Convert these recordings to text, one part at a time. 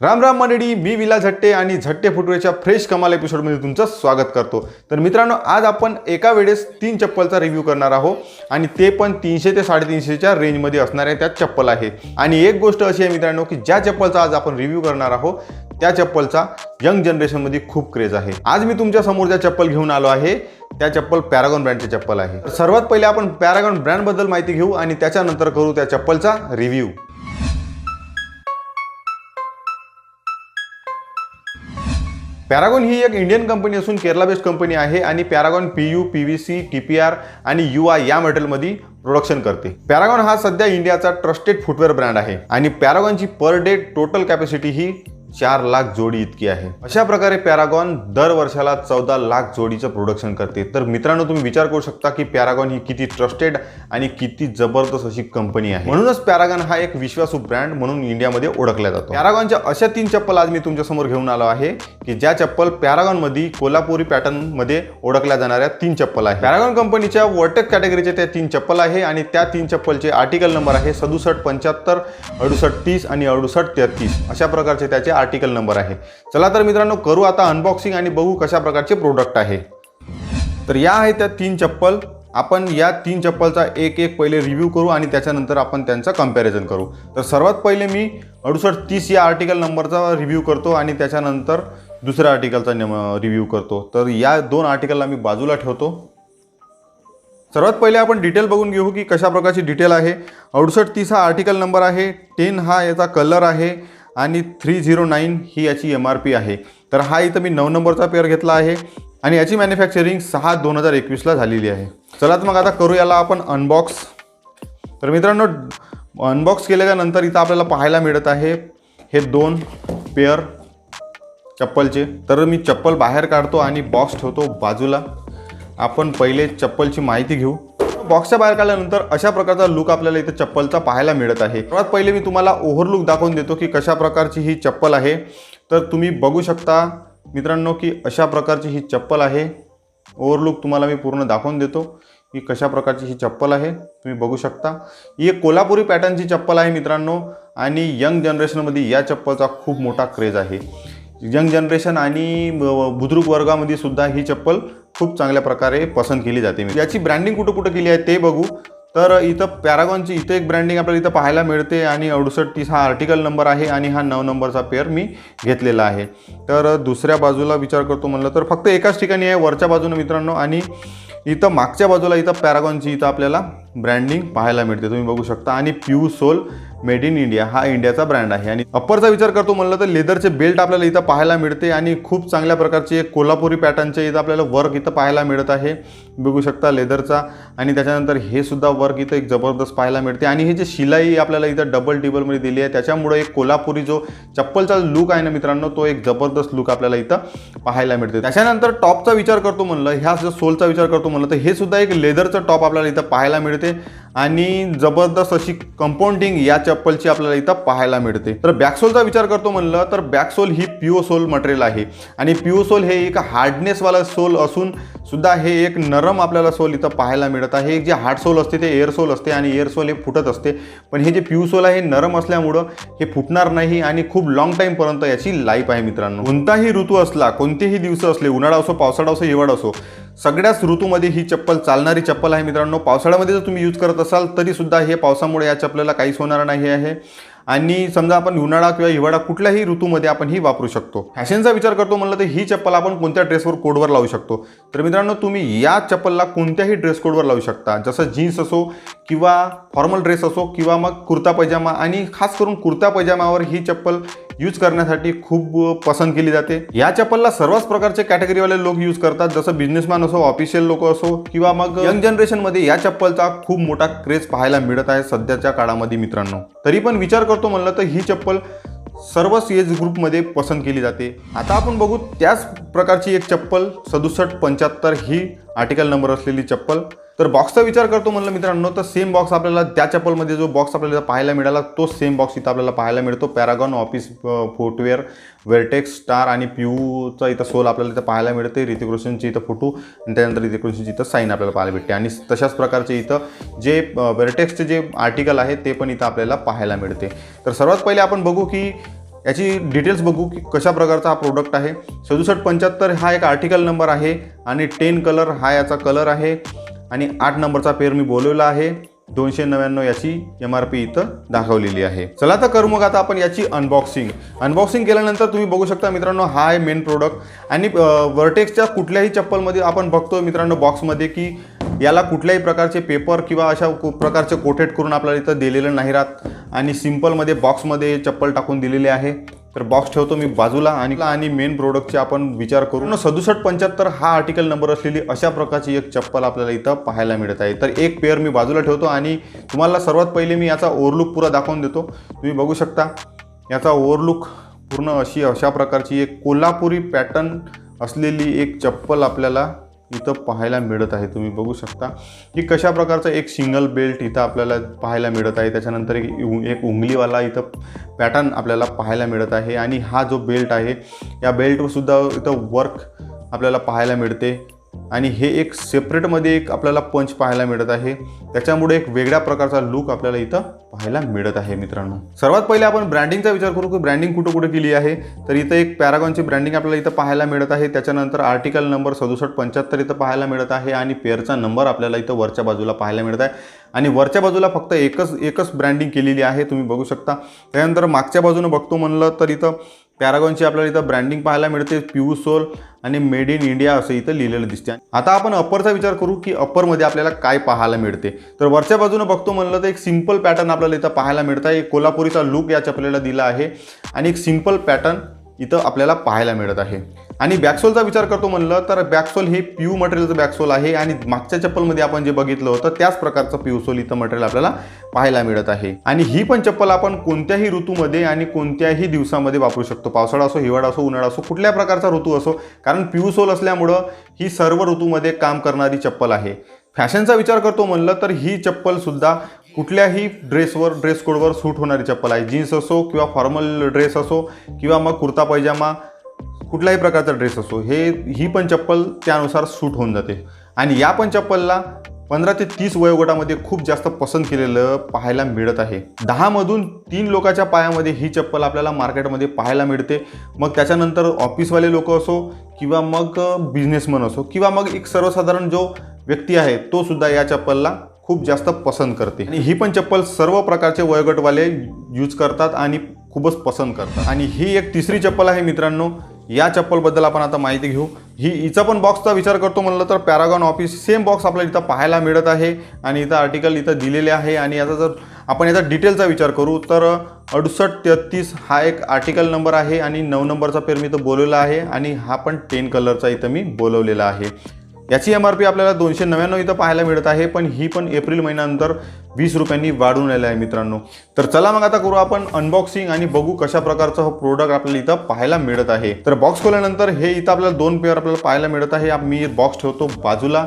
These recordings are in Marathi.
राम राम मंडळी, मी विला झट्टे आणि झट्टे फुटवेअरच्या फ्रेश कमाल एपिसोडमध्ये तुमचं स्वागत करतो। तर मित्रांनो, आज आपण एका वेळेस 3 चप्पलचा रिव्ह्यू करणार आहोत आणि ते पण 300 ते 350 च्या रेंजमध्ये असणाऱ्या त्या चप्पल आहे। आणि एक गोष्ट अशी आहे मित्रांनो की ज्या चप्पलचा आज आपण रिव्ह्यू करणार आहोत त्या चप्पलचा यंग जनरेशनमध्ये खूप क्रेज आहे। आज मी तुमच्या समोर ज्या चप्पल घेऊन आलो आहे त्या चप्पल पॅरागॉन ब्रँडची चप्पल आहे। सर्वात पहिले आपण पॅरागॉन ब्रँडबद्दल माहिती घेऊ आणि त्याच्यानंतर करू त्या चप्पलचा रिव्ह्यू। पॅरागॉन ही एक इंडियन कंपनी असून केरला बेस्ड कंपनी आहे आणि पॅरागॉन PU, PVC, TPR आणि UI या मटेरियलमध्ये प्रोडक्शन करते। पॅरागॉन हा सध्या इंडियाचा ट्रस्टेड फुटवेअर ब्रँड आहे आणि पॅरागॉनची पर डे टोटल कॅपॅसिटी ही 4 लाख जोडी इतकी आहे। अशा प्रकारे पॅरागॉन दर वर्षाला 14 लाख जोडीचं प्रोडक्शन करते। तर मित्रांनो, तुम्ही विचार करू शकता की पॅरागॉन ही किती ट्रस्टेड आणि किती जबरदस्त अशी कंपनी आहे। म्हणूनच पॅरागॉन हा एक विश्वासू ब्रँड म्हणून इंडियामध्ये ओळखला जातो। पॅरागॉनच्या अशा 3 चप्पल आज मी तुमच्या समोर घेऊन आलो आहे की ज्या चप्पल पॅरागॉन मध्ये कोल्हापुरी पॅटर्न मध्ये ओळखल्या जाणाऱ्या 3 चप्पल आहे। पॅरागॉन कंपनीच्या वर्टेक्स कॅटेगरीचे त्या 3 चप्पल आहे आणि त्या 3 चप्पलचे आर्टिकल नंबर आहे 67, 75, 68, 30 आणि 68, 33 अशा प्रकारचे त्याचे आर्टिकल नंबर आहे। चला तर मित्रांनो, करू आता अनबॉक्सिंग आणि बघू कशा प्रकारचे प्रोडक्ट आहे। तर या आहे त्या 3 चप्पल। आपण या 3 चप्पलचा एक पहिले रिव्ह्यू करू आणि त्याच्यानंतर आपण त्यांचा कंपॅरिझन करू। तर सर्वात पहिले मी 68, 30 या आर्टिकल नंबरचा रिव्ह्यू करतो आणि त्याच्यानंतर दुसऱ्या आर्टिकलचा रिव्ह्यू करतो। तर या 2 आर्टिकलला मी बाजूला ठेवतो। सर्वात पहिले आपण डिटेल बघून घेऊ की कशा प्रकारची डिटेल आहे। 68, 30 हा आर्टिकल नंबर आहे, 10 हा याचा कलर आहे आणि 309 ही याची MRP आहे। तर हा इथं मी 9 नंबरचा पेअर घेतला आहे आणि याची मॅन्युफॅक्चरिंग 6/2021 ला झालेली आहे। चला तर मग आता करू याला आपण अनबॉक्स। तर मित्रांनो, अनबॉक्स केल्यानंतर इथं आपल्याला पाहायला मिळत आहे हे 2 पेअर चप्पलचे। तर मी चप्पल बाहेर काढतो आणि बॉक्स ठेवतो बाजूला। आपण पहिले चप्पलची माहिती घेऊ। बॉक्सच्या बाहेर काढल्यानंतर अशा प्रकारचा लुक आपल्याला इथे चप्पलचा पाहायला मिळत आहे। सर्वात पहिले मी तुम्हाला ओव्हरलुक दाखवून देतो की कशा प्रकारची ही चप्पल आहे। तर तुम्ही बघू शकता मित्रांनो की अशा प्रकारची ही चप्पल आहे। ओव्हरलुक तुम्हाला मी पूर्ण दाखवून देतो की कशा प्रकारची ही चप्पल आहे। तुम्ही बघू शकता ही एक कोल्हापुरी पॅटर्नची चप्पल आहे मित्रांनो आणि यंग जनरेशनमध्ये या चप्पलचा खूप मोठा क्रेज आहे। यंग जनरेशन आणि बुजुर्ग वर्गामध्ये सुद्धा ही चप्पल खूप चांगल्या प्रकारे पसंत केली जाते। याची ब्रँडिंग कुठं केली आहे ते बघू। तर इथं पॅरागॉनची इथं एक ब्रँडिंग आपल्याला इथं पाहायला मिळते आणि 68, 30 हा आर्टिकल नंबर आहे आणि हा 9 नंबरचा पेअर मी घेतलेला आहे। तर दुसऱ्या बाजूला विचार करतो म्हणलं तर फक्त एकाच ठिकाणी आहे, वरच्या बाजूने मित्रांनो, आणि इथं मागच्या बाजूला इथं पॅरागॉनची इथं आपल्याला ब्रँडिंग पाहायला मिळते, तुम्ही बघू शकता। आणि प्यू सोल मेड इन इंडिया हा इंडियाचा ब्रँड आहे। आणि अप्परचा विचार करतो म्हणलं तर लेदरचे बेल्ट आपल्याला इथं पाहायला मिळते आणि खूप चांगल्या प्रकारचे एक कोल्हापुरी पॅटर्नचे इथं आपल्याला वर्क इथं पाहायला मिळत आहे, बघू शकता लेदरचा। आणि त्याच्यानंतर हे सुद्धा वर्क इथं एक जबरदस्त पाहायला मिळते आणि हे जे शिलाई आपल्याला इथं डबल टेबलमध्ये दिली आहे त्याच्यामुळे एक कोल्हापुरी जो चप्पलचा लुक आहे ना मित्रांनो, तो एक जबरदस्त लुक आपल्याला इथं पाहायला मिळते। त्याच्यानंतर टॉपचा विचार करतो म्हणलं, ह्या जो सोलचा विचार करतो म्हणलं तर हे सुद्धा एक लेदरचं टॉप आपल्याला इथं पाहायला मिळते आणि जबरदस्त अशी कंपाऊंडिंग या चप्पलची आपल्याला इथं पाहायला मिळते। तर बॅकसोलचा विचार करतो म्हणलं तर बॅकसोल ही प्युओ सोल मटेरियल आहे आणि प्युओ सोल हे एक हार्डनेसवाला सोल असून सुद्धा हे एक नरम आपल्याला सोल इथं पाहायला मिळत आहे। जे हार्ड सोल असते ते एअर सोल असते आणि एअर सोल हे फुटत असते, पण हे जे प्यू सोल आहे हे नरम असल्यामुळं हे फुटणार नाही आणि खूप लॉंग टाईमपर्यंत याची लाईफ आहे मित्रांनो। कोणताही ऋतू असला, कोणतेही दिवस असले, उन्हाळा असो, पावसाळा असो, हिवाळा असो, सगळ्याच ऋतूमध्ये ही चप्पल चालणारी चप्पल आहे मित्रांनो। पावसाळ्यामध्ये जर तुम्ही यूज करत असाल तरी सुद्धा हे पावसामुळे या चप्पलेला काहीच होणार नाही आहे आणि समजा आपण उन्हाळा किंवा हिवाळा कुठल्याही ऋतूमध्ये आपण ही वापरू शकतो। फॅशनचा विचार करतो म्हणलं तर ही चप्पल आपण कोणत्या ड्रेसवर कोडवर लावू शकतो। तर मित्रांनो, तुम्ही या चप्पलला कोणत्याही ड्रेस कोडवर लावू शकता, जसं जीन्स असो किंवा फॉर्मल ड्रेस असो किंवा मग कुर्ता पैजामा, आणि खास करून कुर्ता पैजामावर ही चप्पल यूज करण्यासाठी खूप पसंत केली जाते। या चप्पलला सर्वच प्रकारचे कॅटेगरीवाले लोक यूज करतात, जसं बिझनेसमॅन असो, ऑफिशियल लोक असो किंवा मग यंग जनरेशनमध्ये या चप्पलचा खूप मोठा क्रेज पाहायला मिळत आहे सध्याच्या काळामध्ये मित्रांनो। तरी पण विचार करतो म्हणलं तर ही चप्पल सर्वच एज ग्रुपमध्ये पसंत केली जाते। आता आपण बघू त्याच प्रकारची एक चप्पल 67, 75 ही आर्टिकल नंबर असलेली चप्पल। तर बॉक्सचा विचार करतो म्हणलं मित्रांनो तर सेम बॉक्स आपल्याला त्या चप्पलमध्ये जो बॉक्स आपल्याला पाहायला मिळाला तो सेम बॉक्स इथं आपल्याला पाहायला मिळतो। Paragon office footwear, vertex, star आणि प्यूचा इथं सोल आपल्याला इथं पाहायला मिळते। ऋतिक रोशनची इथं फोटो आणि त्यानंतर ऋतिक रोशनची इथं साईन आपल्याला पाहायला भेटते आणि तशाच प्रकारचे इथं जे वर्टेक्सचे जे आर्टिकल आहे ते पण इथं आपल्याला पाहायला मिळते। तर सर्वात पहिले आपण बघू की याची डिटेल्स बघू की कशा प्रकारचा हा प्रोडक्ट आहे. 6775 हा एक आर्टिकल नंबर आहे आणि 10 कलर हा याचा कलर आहे आणि 8 नंबरचा पेअर मी बोलवला आहे. 299 याची MRP इथं दाखवलेली आहे. चला तर करू मग आता आपण याची अनबॉक्सिंग केल्यानंतर तुम्ही बघू शकता मित्रांनो, हा आहे मेन प्रोडक्ट. आणि वर्टेक्सच्या कुठल्याही चप्पलमध्ये आपण बघतो मित्रांनो बॉक्समध्ये की याला कुठल्याही प्रकारचे पेपर किंवा अशा प्रकारचे कोटेड करून आपल्याला इथं दिलेलं नाही राहत आणि सिंपलमध्ये बॉक्समध्ये चप्पल टाकून दिलेले आहे. तर बॉक्स ठेवतो मी बाजूला आणि मेन प्रोडक्टचे आपण विचार करू. 6775 हा आर्टिकल नंबर असलेली अशा प्रकारची एक चप्पल आपल्याला इथं पाहायला मिळत आहे. तर एक पेअर मी बाजूला ठेवतो आणि तुम्हाला सर्वात पहिले मी याचा ओव्हरलुक पुरा दाखवून देतो. तुम्ही बघू शकता याचा ओव्हरलुक पूर्ण अशा प्रकारची एक कोल्हापुरी पॅटर्न असलेली एक चप्पल आपल्याला इथं पाहायला मिळत आहे. तुम्ही बघू शकता की कशा प्रकारचा एक सिंगल बेल्ट इथं आपल्याला पाहायला मिळत आहे. त्याच्यानंतर एक उंगलीवाला इथं पॅटर्न आपल्याला पाहायला मिळत आहे आणि हा जो बेल्ट आहे या बेल्टवर सुद्धा इथं वर्क आपल्याला पाहायला मिळते आणि हे एक सेपरेटमध्ये एक आपल्याला पंच पाहायला मिळत आहे. त्याच्यामुळे एक वेगळ्या प्रकारचा लुक आपल्याला इथं पाहायला मिळत आहे. मित्रांनो, सर्वात पहिले आपण ब्रँडिंगचा विचार करू की ब्रँडिंग कुठे कुठे केली आहे. तर इथं एक पॅरागॉनची ब्रँडिंग आपल्याला इथं पाहायला मिळत आहे. त्याच्यानंतर आर्टिकल नंबर 6775 इथं पाहायला मिळत आहे आणि पेअरचा नंबर आपल्याला इथं वरच्या बाजूला पाहायला मिळत आहे आणि वरच्या बाजूला फक्त एकच ब्रँडिंग केलेली आहे. तुम्ही बघू शकता. त्यानंतर मागच्या बाजूने बघतो म्हणलं तर इथं पॅरागॉनची आपल्याला इथं ब्रँडिंग पाहायला मिळते. प्यू सोल आणि मेड इन इंडिया असं इथं लिहिलेलं दिसते. आता आपण अप्परचा विचार करू की अप्परमध्ये आपल्याला काय पाहायला मिळते. तर वरच्या बाजूने बघतो म्हणलं तर एक सिंपल पॅटर्न आपल्याला इथं पाहायला मिळत आहे. एक कोल्हापुरीचा लुक या चपलेला दिला आहे आणि एक सिंपल पॅटर्न इथं आपल्याला पाहायला मिळत आहे. आणि बॅकसोलचा विचार करतो म्हणलं तर बॅकसोल हे प्यू मटेरियलचं बॅकसोल आहे आणि मागच्या चप्पलमध्ये आपण जे बघितलं होतं त्याच प्रकारचं प्यूसोल इथं मटेरियल आपल्याला पाहायला मिळत आहे. आणि ही पण चप्पल आपण कोणत्याही ऋतूमध्ये आणि कोणत्याही दिवसामध्ये वापरू शकतो. पावसाळा असो, हिवाळा असो, उन्हाळा असो, कुठल्या प्रकारचा ऋतू असो, कारण प्यूसोल असल्यामुळं ही सर्व ऋतूमध्ये काम करणारी चप्पल आहे. फॅशनचा विचार करतो म्हणलं तर ही चप्पल सुद्धा कुठल्याही ड्रेस कोडवर सूट होणारी चप्पल आहे. जीन्स असो किंवा फॉर्मल ड्रेस असो किंवा मग कुर्ता पैजामा, कुठल्याही प्रकारचा ड्रेस असो, ही पण चप्पल त्यानुसार सूट होऊन जाते. आणि या पण चप्पलला 15 ते 30 वयोगटामध्ये खूप जास्त पसंत केलेलं पाहायला मिळत आहे. 10 मधून 3 लोकांच्या पायामध्ये ही चप्पल आपल्याला मार्केटमध्ये पाहायला मिळते. मग त्याच्यानंतर ऑफिसवाले लोक असो किंवा मग बिझनेसमन असो किंवा मग एक सर्वसाधारण जो व्यक्ती आहे तो सुद्धा या चप्पलला खूप जास्त पसंत करते. आणि ही पण चप्पल सर्व प्रकारचे वयोगटवाले यूज करतात आणि खूपच पसंत करतात. आणि ही एक तिसरी चप्पल आहे मित्रांनो. या चप्पलबद्दल आपण आता माहिती घेऊ. हिचा पण बॉक्सचा विचार करतो म्हणलं तर पॅरागॉन ऑफिस सेम बॉक्स आपल्याला इथं पाहायला मिळत आहे आणि इथं आर्टिकल इथं दिलेले आहे. आणि याचा जर आपण याचा डिटेलचा विचार करू तर 6833 हा एक आर्टिकल नंबर आहे आणि 9 नंबरचा पेअर मी इथं बोलवला आहे आणि हा पण 10 कलरचा इथं मी बोलवलेला आहे. याची MRP आपल्याला 299 इथं पाहायला मिळत आहे, पण ही पण एप्रिल महिन्यानंतर 20 रुपयांनी वाढून आलेलं आहे मित्रांनो. तर चला मग आता करू आपण अनबॉक्सिंग आणि बघू कशा प्रकारचं हा प्रोडक्ट आपल्याला इथं पाहायला मिळत आहे. तर बॉक्स खोल्यानंतर हे इथं आपल्याला 2 पेअर आपल्याला पाहायला मिळत आहे. मी बॉक्स ठेवतो बाजूला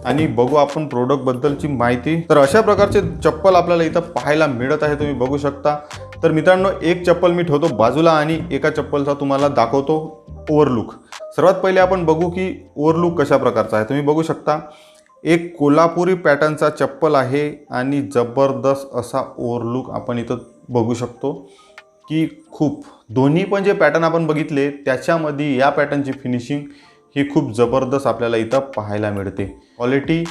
आणि बघू आपण प्रोडक्टबद्दलची माहिती. तर अशा प्रकारचे चप्पल आपल्याला इथं पाहायला मिळत आहे, तुम्ही बघू शकता. तर मित्रांनो, एक चप्पल मी ठेवतो बाजूला आणि एका चप्पलचा तुम्हाला दाखवतो ओव्हरलुक. सर्वात पहिले आपण बघू की ओव्हरलुक कशा प्रकारचा आहे. तुम्ही बघू शकता एक कोल्हापुरी पॅटर्नचा चप्पल आहे आणि जबरदस्त असा ओव्हरलुक आपण इथं बघू शकतो की खूप दोन्ही पण जे पॅटर्न आपण बघितले त्याच्यामध्ये या पॅटर्नची फिनिशिंग ही खूप जबरदस्त आपल्याला इथं पाहायला मिळते. Quality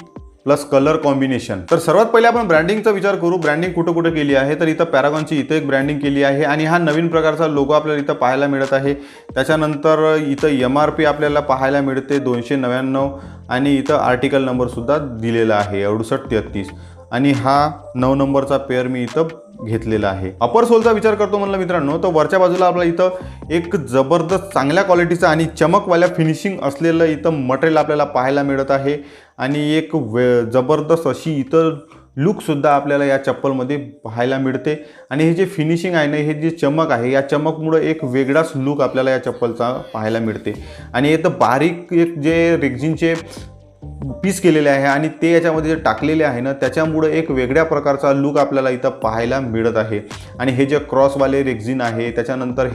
plus colour combination. तर सर्वात पहिले आपण ब्रँडिंगचा विचार करू. ब्रँडिंग कुठं कुठं केली आहे तर इथं पॅरागॉनची इथं एक ब्रँडिंग केली आहे आणि हा नवीन प्रकारचा लोगो आपल्याला इथं पाहायला मिळत आहे. त्याच्यानंतर इथं MRP आपल्याला पाहायला मिळते 299 आणि इथं आर्टिकल नंबरसुद्धा दिलेला आहे 6833 आणि हा 9 नंबरचा पेअर मी इथं घेतलेला आहे. अपर सोलचा विचार करतो म्हणलं मित्रांनो तर वरच्या बाजूला आपल्याला इथं एक जबरदस्त चांगल्या क्वालिटीचं आणि चमकवाल्या फिनिशिंग असलेलं इथं मटेरियल आपल्याला पाहायला मिळत आहे आणि एक जबरदस्त अशी इतर लुकसुद्धा आपल्याला या चप्पलमध्ये पाहायला मिळते. आणि हे जे फिनिशिंग आहे ना, हे जे चमक आहे या चमकमुळे एक वेगळाच लुक आपल्याला या चप्पलचा पाहायला मिळते. आणि इथं बारीक एक जे रेक्झिनचे पीस केलेले आहे आणि ते याच्यामध्ये जे टाकलेले आहे ना, त्याच्यामुळे एक वेगळ्या प्रकारचा लुक आपल्याला इथं पाहायला मिळत आहे. आणि हे जे क्रॉसवाले रेक्झिन आहे, त्याच्यानंतर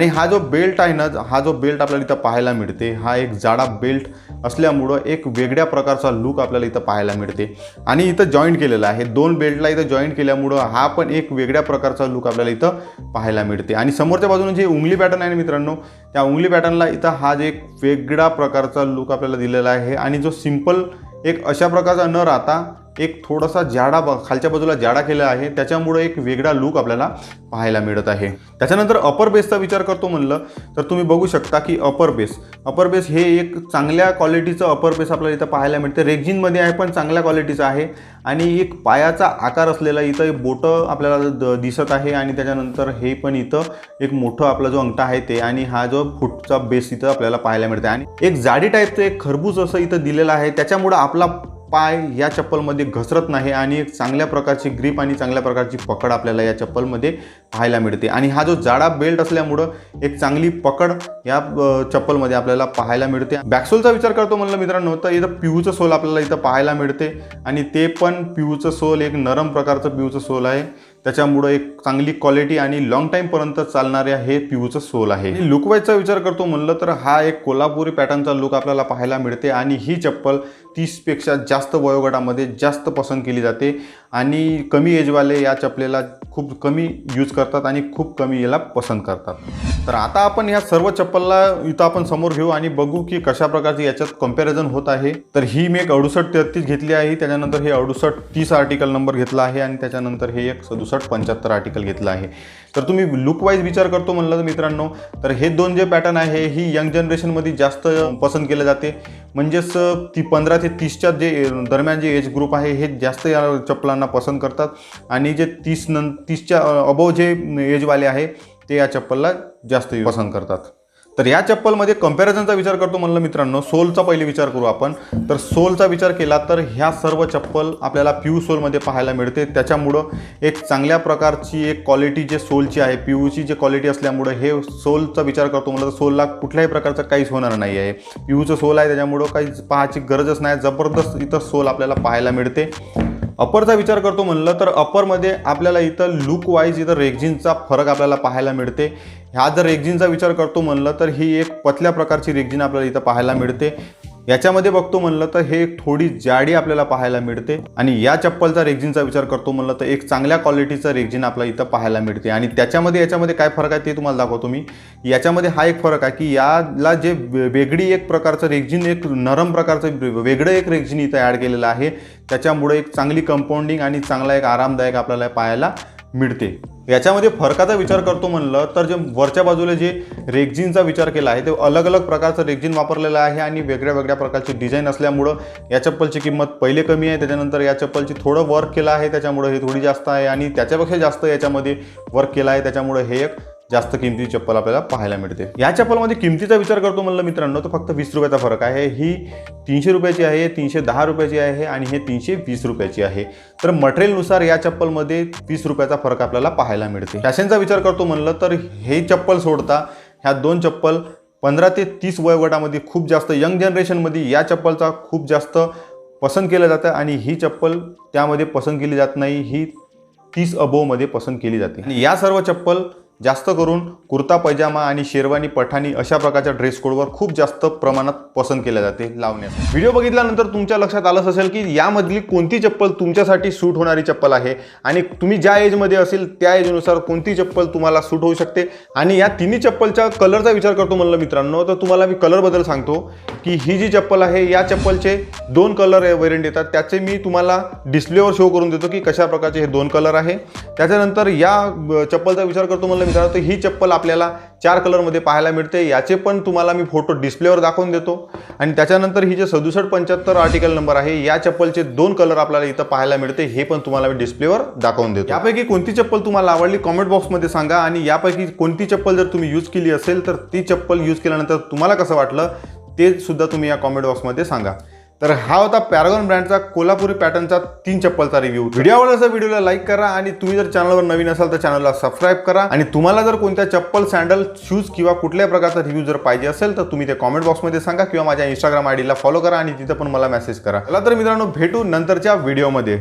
हा जो बेल्ट आहे ना, हा जो बेल्ट आपल्याला इथं पाहायला मिळते, हा एक जाडा बेल्ट असल्यामुळं एक वेगळ्या प्रकारचा लुक आपल्याला इथं पाहायला मिळते. आणि इथं जॉईंट केलेला आहे, 2 बेल्टला इथं जॉईंट केल्यामुळं हा पण एक वेगळ्या प्रकारचा लुक आपल्याला इथं पाहायला मिळते. आणि समोरच्या बाजूने जे उंगली पॅटर्न आहे मित्रांनो, त्या उंगली पॅटर्नला इथं हा जे एक वेगळा प्रकारचा लुक आपल्याला दिलेला आहे. आणि जो सिंपल एक अशा प्रकारचा न राहता एक थोडासा जाडा खालच्या बाजूला जाडा केला आहे, त्याच्यामुळे एक वेगळा लुक आपल्याला पाहायला मिळत आहे. त्याच्यानंतर अपर बेसचा विचार करतो म्हणलं तर तुम्ही बघू शकता की अपर बेस हे एक चांगल्या क्वालिटीचं अपर बेस आपल्याला इथं पाहायला मिळते. रेक्झिनमध्ये आहे पण चांगल्या क्वालिटीचं आहे. आणि एक पायाचा आकार असलेला इथं बोटं आपल्याला दिसत आहे. आणि त्याच्यानंतर हे पण इथं एक मोठं आपला जो अंगठा आहे ते, आणि हा जो फूटचा बेस इथं आपल्याला पाहायला मिळते. आणि एक जाडी टाईपचं एक खरबूज असं इथं दिलेलं आहे, त्याच्यामुळं आपला पाय या चप्पलमध्ये घसरत नाही आणि एक चांगल्या प्रकारची ग्रिप आणि चांगल्या प्रकारची पकड आपल्याला या चप्पलमध्ये पाहायला मिळते. आणि हा जो जाडा बेल्ट असल्यामुळं एक चांगली पकड या चप्पलमध्ये आपल्याला पाहायला मिळते. बॅकसोलचा विचार करतो म्हणलं मित्रांनो तर इथं PUचं सोल आपल्याला इथं पाहायला मिळते. आणि ते पण PUचं सोल एक नरम प्रकारचं PUचं सोल आहे, त्याच्यामुळं एक चांगली क्वालिटी आणि लॉंग टाईमपर्यंत चालणारे हे PUचं सोल आहे. लुकवाईजचा विचार करतो म्हणलं तर हा एक कोल्हापुरी पॅटर्नचा लुक आपल्याला पाहायला मिळते. आणि ही चप्पल 30पेक्षा जास्त वयोगटामध्ये जास्त पसंत केली जाते. आणि कमी एजवाले या चपलेला खूप कमी यूज करतात आणि खूप कमी याला पसंत करतात. तर आता आपण ह्या सर्व चप्पलला इथं आपण समोर घेऊ आणि बघू की कशा प्रकारची याच्यात कंपॅरिझन होत आहे. तर ही मी एक 6833 घेतली आहे, त्याच्यानंतर हे 6830 आर्टिकल नंबर घेतला आहे, आणि त्याच्यानंतर हे एक 6775 आर्टिकल घेतलं आहे. तर तुम्ही लुकवाईज विचार करतो म्हणलं तर मित्रांनो तर हे 2 जे पॅटर्न आहे ही यंग जनरेशनमध्ये जास्त पसंत केले जाते. म्हणजेच 15 ते 30च्या जे दरम्यान जे एज ग्रुप आहे हे जास्त या चप्पलांना पसंत करतात. आणि जे 30च्या अबोव जे एजवाले आहे ते या चप्पलला जास्त पसंत करतात. तर या चप्पलमध्ये कंपॅरिझनचा विचार करतो म्हणलं मित्रांनो, सोलचा पहिले विचार करू आपण. तर सोलचा विचार केला तर ह्या सर्व चप्पल आपल्याला PU सोलमध्ये पाहायला मिळते. त्याच्यामुळं एक चांगल्या प्रकारची एक क्वालिटी जे सोलची आहे, PUची जे क्वालिटी असल्यामुळं हे सोलचा विचार करतो म्हणलं तर सोलला कुठल्याही प्रकारचं काहीच होणार नाही आहे. PUचं सोल आहे त्याच्यामुळं काही पाहायची गरजच नाही, जबरदस्त इथं सोल आपल्याला पाहायला मिळते. अपरचा विचार करतो म्हणलं तर अपरमध्ये आपल्याला इथं लुकवाईज इथं रेक्झिनचा फरक आपल्याला पाहायला मिळते. ह्या जर रेक्झिनचा विचार करतो म्हणलं तर ही एक पतल्या प्रकारची रेक्झिन आपल्याला इथं पाहायला मिळते. याच्यामध्ये बघतो म्हणलं तर हे थोडी जाडी आपल्याला पाहायला मिळते. आणि या चप्पलचा रेक्झिनचा विचार करतो म्हणलं तर एक चांगल्या क्वालिटीचा रेक्झिन आपल्याला इथं पाहायला मिळते. आणि याच्यामध्ये काय फरक आहे ते तुम्हाला दाखवतो मी. याच्यामध्ये हा एक फरक आहे की याला जे वेगळी एक प्रकारचं रेक्झिन, एक नरम प्रकारचं वेगळं एक रेक्झिन इथं ॲड केलेलं आहे, त्याच्यामुळे एक चांगली कंपाऊंडिंग आणि चांगला एक आरामदायक आपल्याला पाहायला मिळते. याच्यामध्ये फरकाचा विचार करतो म्हणलं तर जे वरच्या बाजूला जे रेक्झिनचा विचार केला आहे ते अलग अलग प्रकारचं रेक्झिन वापरलेलं आहे आणि वेगळ्या वेगळ्या प्रकारची डिझाईन असल्यामुळं या चप्पलची किंमत पहिले कमी आहे. त्याच्यानंतर या चप्पलची थोडं वर्क केलं आहे त्याच्यामुळे हे थोडी जास्त आहे, आणि त्याच्यापेक्षा जास्त याच्यामध्ये वर्क केलं आहे त्याच्यामुळे हे एक जास्त किमतीची चप्पल आपल्याला पाहायला मिळते. या चप्पलमध्ये किमतीचा विचार करतो म्हणलं मित्रांनो तर फक्त 20 रुपयाचा फरक आहे. ही 300 रुपयाची आहे, 310 रुपयाची आहे आणि हे 320 रुपयाची आहे. तर मटेरियलनुसार या चप्पलमध्ये 20 रुपयाचा फरक आपल्याला पाहायला मिळते. फॅशनचा विचार करतो म्हणलं तर हे चप्पल सोडता ह्या 2 चप्पल 15 ते 30 वयोगटामध्ये खूप जास्त यंग जनरेशनमध्ये या चप्पलचा खूप जास्त पसंत केलं जातं. आणि ही चप्पल त्यामध्ये पसंत केली जात नाही, ही 30 अबोवमध्ये पसंत केली जाते. आणि या सर्व चप्पल जास्त करून कुर्ता पैजामा आणि शेरवानी पठाणी अशा प्रकारच्या ड्रेस कोडवर खूप जास्त प्रमाणात पसंत केल्या जाते लावण्यास. व्हिडिओ बघितल्यानंतर तुमच्या लक्षात आलंच असेल की यामधली कोणती चप्पल तुमच्यासाठी सूट होणारी चप्पल आहे आणि तुम्ही ज्या एजमध्ये असेल त्या एजनुसार कोणती चप्पल तुम्हाला सूट होऊ शकते. आणि या तिन्ही चप्पलच्या कलरचा विचार करतो म्हणलं मित्रांनो तर तुम्हाला मी कलरबद्दल सांगतो की ही जी चप्पल आहे या चप्पलचे 2 कलर व्हेरियंट येतात. त्याचे मी तुम्हाला डिस्प्लेवर शो करून देतो की कशा प्रकारचे हे 2 कलर आहे. त्याच्यानंतर या चप्पलचा विचार करतो म्हणलं मित्रांनो तर ही चप्पल आपल्याला 4 कलरमध्ये पाहायला मिळते. याचे पण तुम्हाला मी फोटो डिस्प्लेवर दाखवून देतो. आणि त्याच्यानंतर ही जे 6775 आर्टिकल नंबर आहे या चप्पलचे 2 कलर आपल्याला इथं पाहायला मिळते, हे पण तुम्हाला मी डिस्प्लेवर दाखवून देतो. यापैकी कोणती चप्पल तुम्हाला आवडली कमेंट बॉक्समध्ये सांगा. आणि यापैकी कोणती चप्पल जर तुम्ही यूज केली असेल तर ती चप्पल यूज केल्यानंतर तुम्हाला कसं वाटलं ते सुद्धा तुम्ही या कमेंट बॉक्समध्ये सांगा. तर हा होता पॅरागॉन ब्रँडचा कोल्हापुरी पॅटर्नचा 3 चप्पलचा रिव्ह्यू. व्हिडिओ आवडला तर व्हिडिओला लाईक करा आणि तुम्ही जर चॅनलवर नवीन असाल तर चॅनलला सबस्क्राईब करा. आणि तुम्हाला जर कोणत्या चप्पल, सॅन्डल, शूज किंवा कुठल्याही प्रकारचा रिव्ह्यू जर पाहिजे असेल तर तुम्ही ते कॉमेंट बॉक्समध्ये सांगा किंवा माझ्या इंस्टाग्राम आयडीला फॉलो करा आणि तिथे पण मला मेसेज करा. चला तर मित्रांनो, भेटू नंतरच्या व्हिडिओमध्ये.